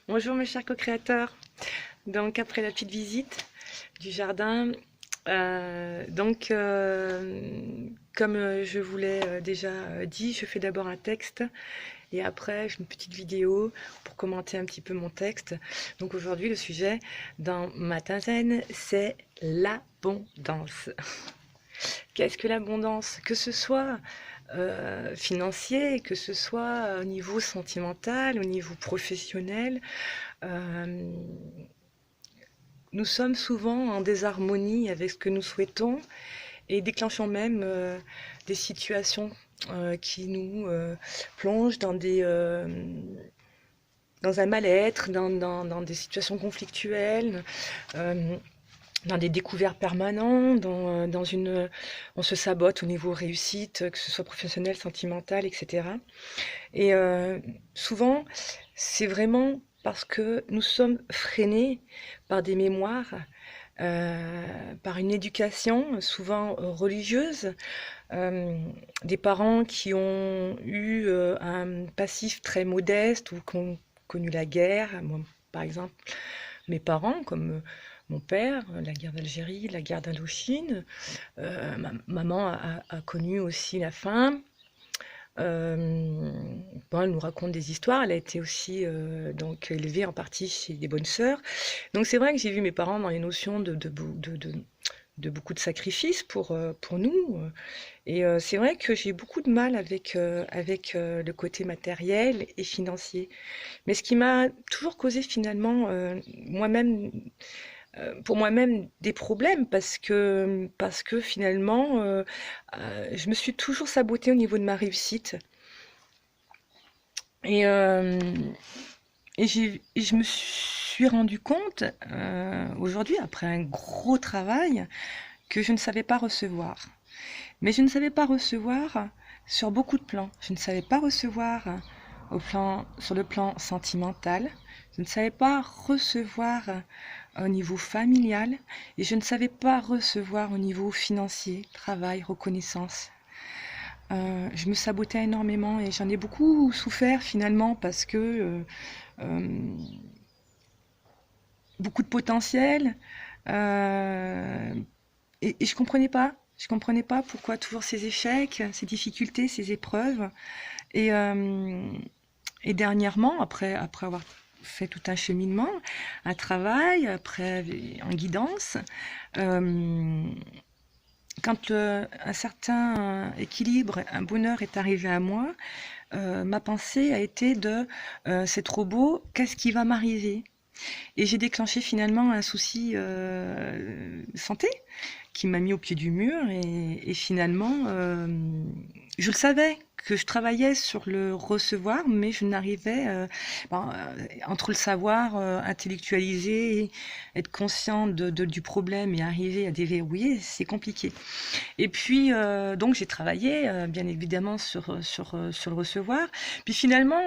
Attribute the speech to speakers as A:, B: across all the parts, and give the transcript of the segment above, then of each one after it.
A: Bonjour mes chers co-créateurs. Donc après la petite visite du jardin, comme je vous l'ai déjà dit, je fais d'abord un texte et après une petite vidéo pour commenter un petit peu mon texte. Donc aujourd'hui le sujet dans Matin Zen, c'est l'abondance. Qu'est-ce que l'abondance? Que ce soit financier, que ce soit au niveau sentimental, au niveau professionnel, euh, nous sommes souvent en désharmonie avec ce que nous souhaitons et déclenchons même des situations qui nous plongent dans un mal-être, dans des situations conflictuelles, euh, dans des découvertes permanentes, on se sabote au niveau réussite, que ce soit professionnel, sentimental, etc. Et souvent, c'est vraiment parce que nous sommes freinés par des mémoires, par une éducation souvent religieuse, euh, des parents qui ont eu un passif très modeste ou qui ont connu la guerre. Moi, par exemple, mes parents, comme mon père, la guerre d'Algérie, la guerre d'Indochine. Maman a connu aussi la faim. Bon, elle nous raconte des histoires. Elle a été aussi donc élevée en partie chez des bonnes sœurs. Donc c'est vrai que j'ai vu mes parents dans les notions de beaucoup de sacrifices pour nous. Et c'est vrai que j'ai beaucoup de mal avec le côté matériel et financier. Mais ce qui m'a toujours causé finalement moi-même pour moi-même des problèmes parce que finalement je me suis toujours sabotée au niveau de ma réussite et, euh, et je me suis rendu compte aujourd'hui après un gros travail que je ne savais pas recevoir. Mais je ne savais pas recevoir sur beaucoup de plans. Je ne savais pas recevoir sur le plan sentimental. Je ne savais pas recevoir au niveau familial et je ne savais pas recevoir au niveau financier, travail, reconnaissance. Je me sabotais énormément et j'en ai beaucoup souffert finalement parce que euh, beaucoup de potentiel euh, et je comprenais pas. Je comprenais pas pourquoi toujours ces échecs, ces difficultés, ces épreuves. Et, euh, et dernièrement, après avoir fait tout un cheminement, un travail, après en guidance, euh, quand un certain équilibre, un bonheur est arrivé à moi, ma pensée a été c'est trop beau, qu'est-ce qui va m'arriver? Et j'ai déclenché finalement un souci santé qui m'a mis au pied du mur et finalement, je le savais que je travaillais sur le recevoir, mais je n'arrivais, entre le savoir intellectualiser, être conscient du problème et arriver à déverrouiller, c'est compliqué. Et puis, donc j'ai travaillé, bien évidemment, sur le recevoir. Puis finalement,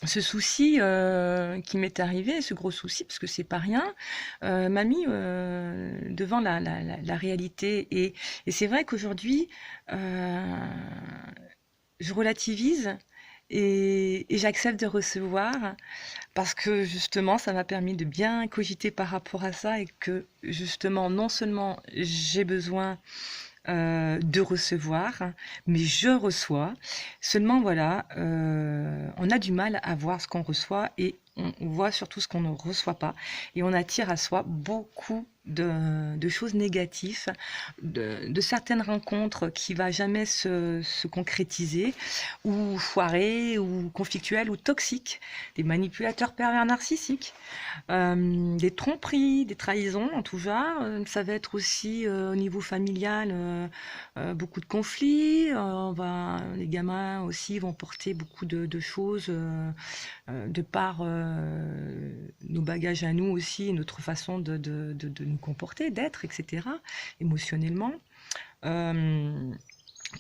A: ce souci qui m'est arrivé, ce gros souci, parce que c'est pas rien, m'a mis devant la réalité. Et c'est vrai qu'aujourd'hui, euh, je relativise et j'accepte de recevoir parce que justement, ça m'a permis de bien cogiter par rapport à ça et que justement, non seulement j'ai besoin de recevoir, mais je reçois. Seulement, voilà, on a du mal à voir ce qu'on reçoit et on voit surtout ce qu'on ne reçoit pas. Et on attire à soi beaucoup de choses négatives, de certaines rencontres qui ne vont jamais se concrétiser, ou foirées, ou conflictuelles, ou toxiques, des manipulateurs pervers narcissiques. Des tromperies, des trahisons en tout genre. Ça va être aussi au niveau familial beaucoup de conflits. Les gamins aussi vont porter beaucoup de choses de par nos bagages à nous aussi, notre façon de nous comporter, d'être, etc. émotionnellement. Euh,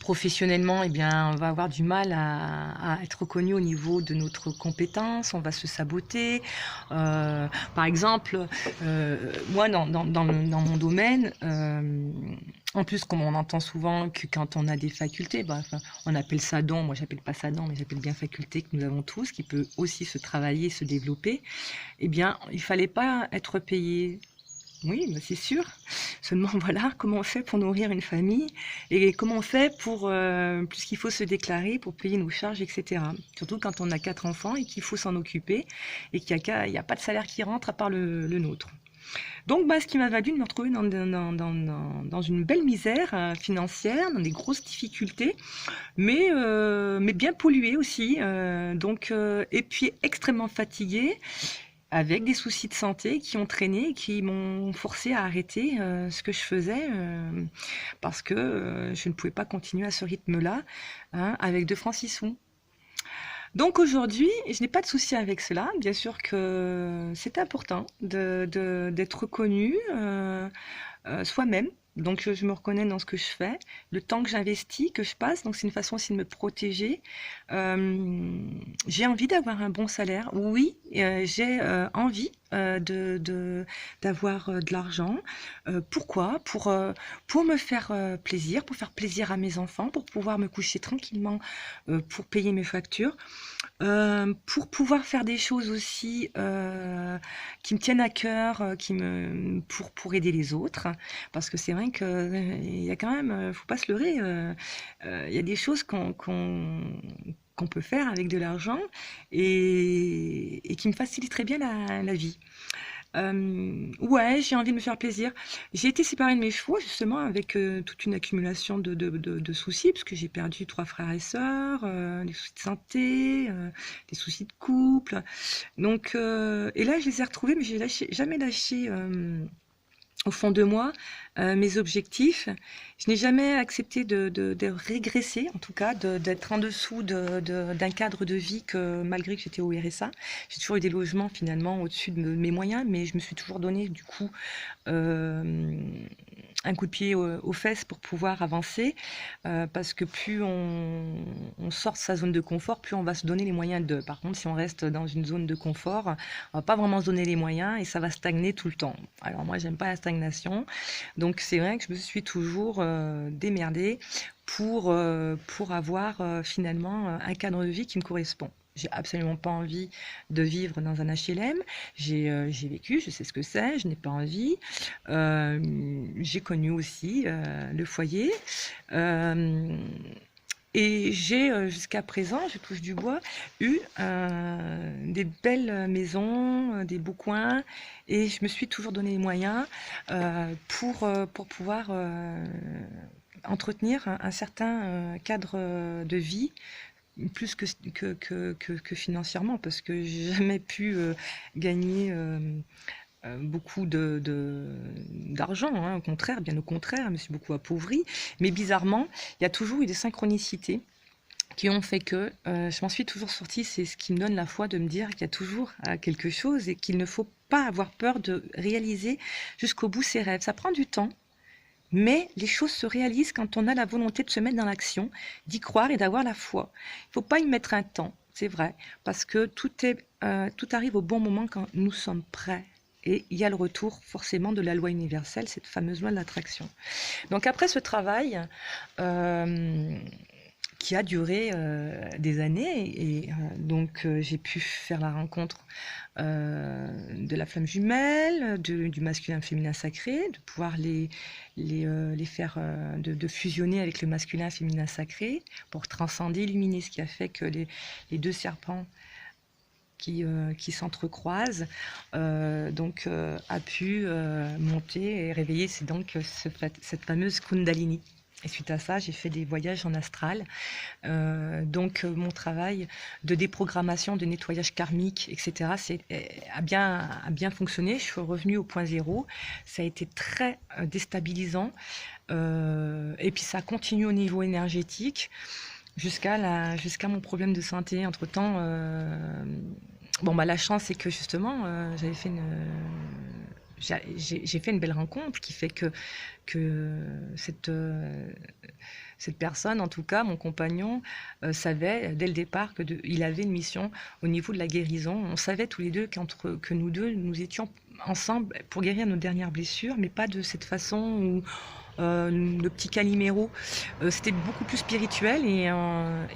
A: Professionnellement, eh bien, on va avoir du mal à être reconnu au niveau de notre compétence, on va se saboter. Par exemple, moi, dans mon domaine, en plus, comme on entend souvent que quand on a des facultés, bah, enfin, on appelle ça don, moi j'appelle pas ça don, mais j'appelle bien faculté que nous avons tous, qui peut aussi se travailler, se développer, eh bien, il fallait pas être payé. Oui, bah, c'est sûr. Seulement, voilà, comment on fait pour nourrir une famille et comment on fait pour, puisqu'il faut se déclarer pour payer nos charges, etc. Surtout quand on a 4 enfants et qu'il faut s'en occuper et il y a pas de salaire qui rentre à part le nôtre. Donc, bah, ce qui m'a valu de me retrouver dans une belle misère financière, dans des grosses difficultés, mais bien polluée aussi. Et puis extrêmement fatiguée avec des soucis de santé qui ont traîné et qui m'ont forcé à arrêter ce que je faisais parce que je ne pouvais pas continuer à ce rythme-là, hein, avec 2 francs 6 sous. Donc aujourd'hui, je n'ai pas de souci avec cela. Bien sûr que c'est important d'être reconnu soi-même. Donc je me reconnais dans ce que je fais, le temps que j'investis, que je passe, donc c'est une façon aussi de me protéger. J'ai envie d'avoir un bon salaire, oui, j'ai envie d'avoir de l'argent. Pourquoi? Pour me faire plaisir, pour faire plaisir à mes enfants, pour pouvoir me coucher tranquillement, pour payer mes factures. Pour pouvoir faire des choses aussi qui me tiennent à cœur, pour aider les autres, parce que c'est vrai que il y a quand même, faut pas se leurrer, il y a des choses qu'on peut faire avec de l'argent et qui me faciliteraient bien la vie. Ouais, j'ai envie de me faire plaisir. J'ai été séparée de mes chevaux justement avec toute une accumulation de soucis, parce que j'ai perdu 3 frères et sœurs, des soucis de santé, des soucis de couple. Donc, et là, je les ai retrouvés, mais j'ai jamais lâché au fond de moi mes objectifs. Je n'ai jamais accepté de régresser, en tout cas, d'être en dessous d'un cadre de vie que, malgré que j'étais au RSA, j'ai toujours eu des logements finalement au-dessus de mes moyens, mais je me suis toujours donné du coup euh, un coup de pied aux fesses pour pouvoir avancer, parce que plus on sort de sa zone de confort, plus on va se donner les moyens de. Par contre, si on reste dans une zone de confort, on va pas vraiment se donner les moyens et ça va stagner tout le temps. Alors moi, j'aime pas la stagnation, donc c'est vrai que je me suis toujours démerdée pour avoir finalement un cadre de vie qui me correspond. J'ai absolument pas envie de vivre dans un HLM. J'ai vécu, je sais ce que c'est, je n'ai pas envie. J'ai connu aussi le foyer. Euh, et j'ai jusqu'à présent, je touche du bois, eu des belles maisons, des beaux coins, et je me suis toujours donné les moyens pour pouvoir entretenir un certain cadre de vie, plus que financièrement, parce que j'ai jamais pu gagner beaucoup d'argent, hein, au contraire, bien au contraire, je me suis beaucoup appauvrie. Mais bizarrement, il y a toujours eu des synchronicités qui ont fait que je m'en suis toujours sortie. C'est ce qui me donne la foi de me dire qu'il y a toujours quelque chose et qu'il ne faut pas avoir peur de réaliser jusqu'au bout ses rêves. Ça prend du temps, mais les choses se réalisent quand on a la volonté de se mettre dans l'action, d'y croire et d'avoir la foi. Il ne faut pas y mettre un temps, c'est vrai, parce que tout arrive au bon moment quand nous sommes prêts. Et il y a le retour forcément de la loi universelle, cette fameuse loi de l'attraction. Donc après ce travail, euh, qui a duré des années. J'ai pu faire la rencontre de la flamme jumelle, du masculin féminin sacré, de pouvoir les faire, de fusionner avec le masculin féminin sacré pour transcender, illuminer, ce qui a fait que les 2 serpents qui s'entrecroisent, a pu monter et réveiller. C'est donc cette fameuse Kundalini. Et suite à ça, j'ai fait des voyages en astral. Mon travail de déprogrammation, de nettoyage karmique, etc., a bien fonctionné. Je suis revenue au point zéro. Ça a été très déstabilisant. Et puis ça continue au niveau énergétique jusqu'à mon problème de santé. Entre-temps, la chance, c'est que justement, j'ai fait une belle rencontre qui fait que Cette personne, en tout cas, mon compagnon, savait dès le départ il avait une mission au niveau de la guérison. On savait tous les deux que nous deux, nous étions ensemble pour guérir nos dernières blessures, mais pas de cette façon où le petit Calimero. C'était beaucoup plus spirituel et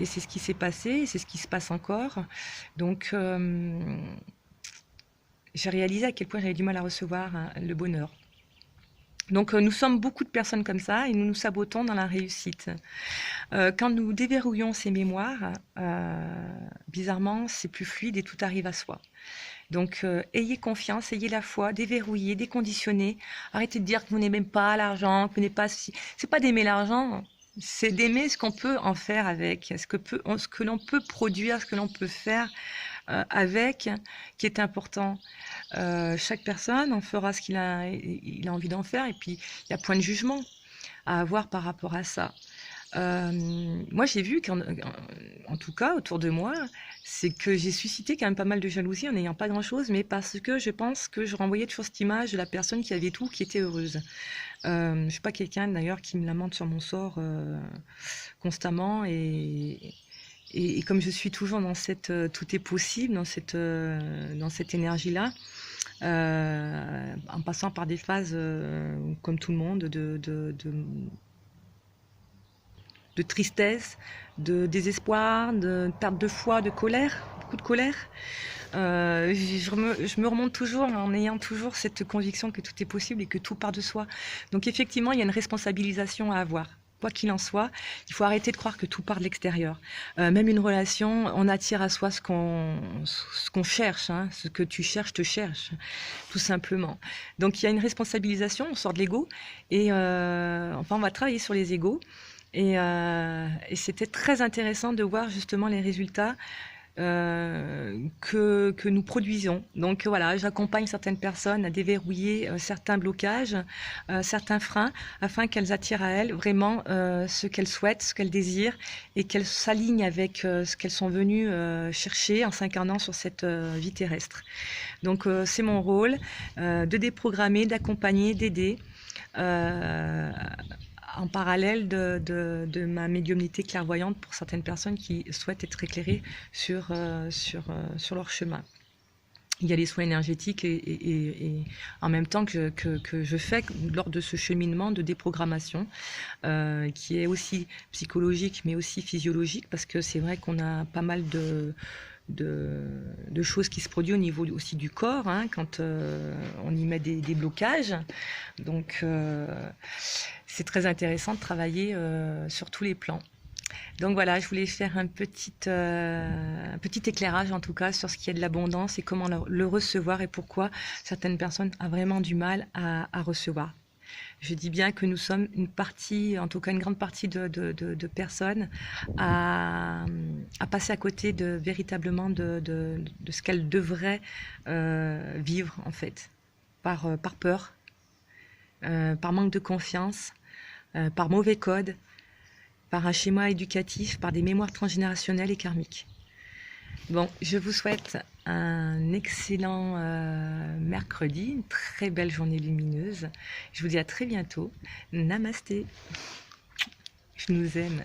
A: c'est ce qui s'est passé, et c'est ce qui se passe encore. Donc, j'ai réalisé à quel point j'avais du mal à recevoir le bonheur. Donc, nous sommes beaucoup de personnes comme ça et nous nous sabotons dans la réussite. Quand nous déverrouillons ces mémoires, bizarrement, c'est plus fluide et tout arrive à soi. Donc, ayez confiance, ayez la foi, déverrouillez, déconditionnez. Arrêtez de dire que vous n'aimez pas l'argent, que vous n'aimez pas ceci. C'est pas d'aimer l'argent, c'est d'aimer ce qu'on peut en faire avec, ce que l'on peut produire, ce que l'on peut faire avec, qui est important. Chaque personne en fera ce il a envie d'en faire, et puis il y a point de jugement à avoir par rapport à ça. Moi, j'ai vu en tout cas, autour de moi, c'est que j'ai suscité quand même pas mal de jalousie en n'ayant pas grand-chose, mais parce que je pense que je renvoyais toujours cette image de la personne qui avait tout, qui était heureuse. Je suis pas quelqu'un d'ailleurs qui me lamente sur mon sort constamment, et comme je suis toujours dans cette tout est possible, dans cette énergie-là, en passant par des phases comme tout le monde de tristesse, de désespoir, de perte de foi, de colère, beaucoup de colère. Je me remonte toujours en ayant toujours cette conviction que tout est possible et que tout part de soi. Donc effectivement, il y a une responsabilisation à avoir. Quoi qu'il en soit, il faut arrêter de croire que tout part de l'extérieur. Même une relation, on attire à soi ce qu'on cherche. Hein. Ce que tu cherches te cherche, tout simplement. Donc il y a une responsabilisation, on sort de l'ego, et enfin on va travailler sur les égos. Et c'était très intéressant de voir justement les résultats que nous produisons. Donc voilà, j'accompagne certaines personnes à déverrouiller certains blocages, certains freins, afin qu'elles attirent à elles vraiment ce qu'elles souhaitent, ce qu'elles désirent, et qu'elles s'alignent avec ce qu'elles sont venues chercher en s'incarnant sur cette vie terrestre. Donc c'est mon rôle de déprogrammer, d'accompagner, d'aider. En parallèle de ma médiumnité clairvoyante pour certaines personnes qui souhaitent être éclairées sur leur chemin. Il y a les soins énergétiques et en même temps que je fais lors de ce cheminement de déprogrammation qui est aussi psychologique mais aussi physiologique, parce que c'est vrai qu'on a pas mal de choses qui se produisent au niveau aussi du corps, hein, quand on y met des blocages. Donc c'est très intéressant de travailler sur tous les plans. Donc voilà, je voulais faire un petit éclairage en tout cas sur ce qui est de l'abondance et comment le recevoir, et pourquoi certaines personnes ont vraiment du mal à recevoir. Je dis bien que nous sommes une partie, en tout cas une grande partie de personnes à passer à côté véritablement de ce qu'elles devraient vivre en fait, par peur, par manque de confiance, par mauvais code, par un schéma éducatif, par des mémoires transgénérationnelles et karmiques. Bon, je vous souhaite un excellent mercredi, une très belle journée lumineuse. Je vous dis à très bientôt. Namasté. Je nous aime.